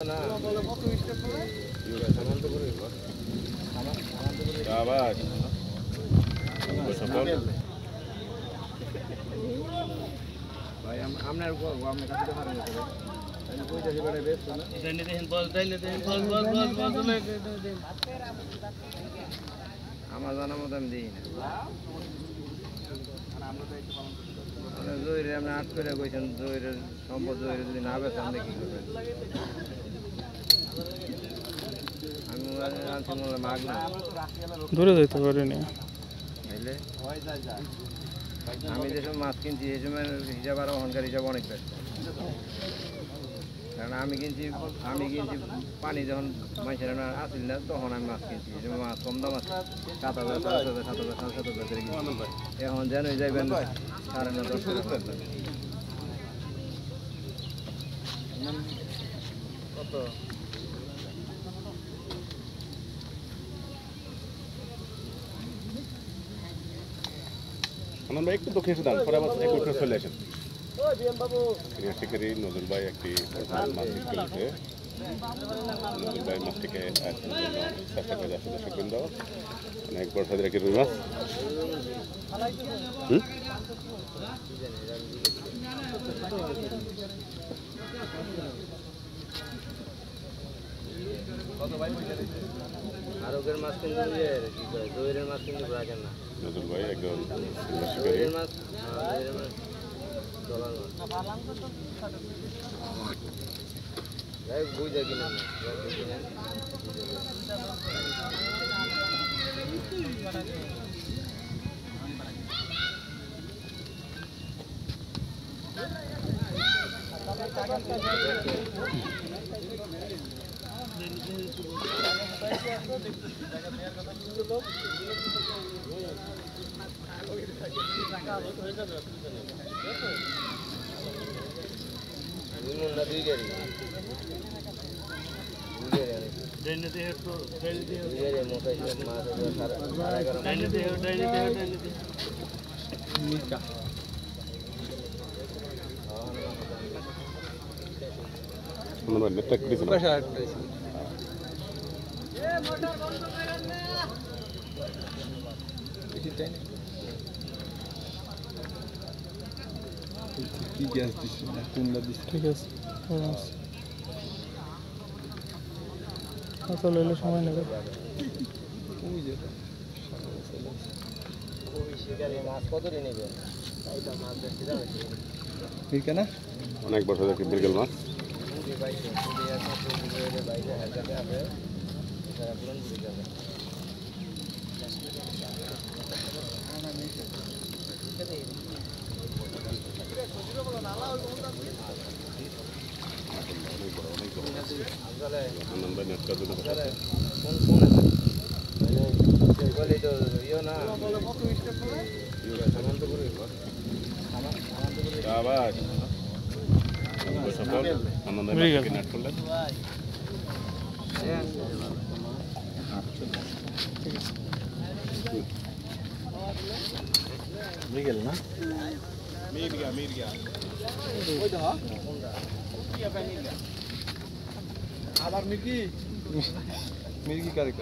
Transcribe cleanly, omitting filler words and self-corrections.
আমার জানা মতো আমি দিই না জহিরে আপনি আট করে কইছেন জহিরের সম্পদ জহিরে যদি না বেছে আপনি কি করবেন আমি আনছি মনে মাগ না দূরে যাইতে পারিনি বুঝলে আমি যেসব মাছ কিনছি এই সময় হিসাব আর অহংকার হিসাব অনেক বেশি কারণ আমি কিনছি পানি যখন মাছের আসিল না তখন আমি মাছ কিনছি এই সময় মাছ কম দাম আছে 7,000 7,000 এখন যেন যাইবেন 9,500 কত আমরা একটু দক্ষিণ সুদান পরে আবার এক উঠে চলে আসেন শিকারি নজরুল ভাই একটি মাছ বিক্রি করেছে নজরুল ভাই মাছটিকে চেষ্টা করে যাচ্ছে দর্শকবৃন্দ অনেক বড় সাইজের একটি রুই মাছ আরোগের মাছ কিন্তু কি করে দইয়ের মাছ কিন্তু রাখেন না নজরুল ভাই একজন শিকারি মাছ ডলার মাছ বুঝা কিনা ঠিক আছে চলে এলে সময় নেবে অনেক বড় সাইজের একটি মৃগেল মাছ মৃগেল না আবার মির্গি কারে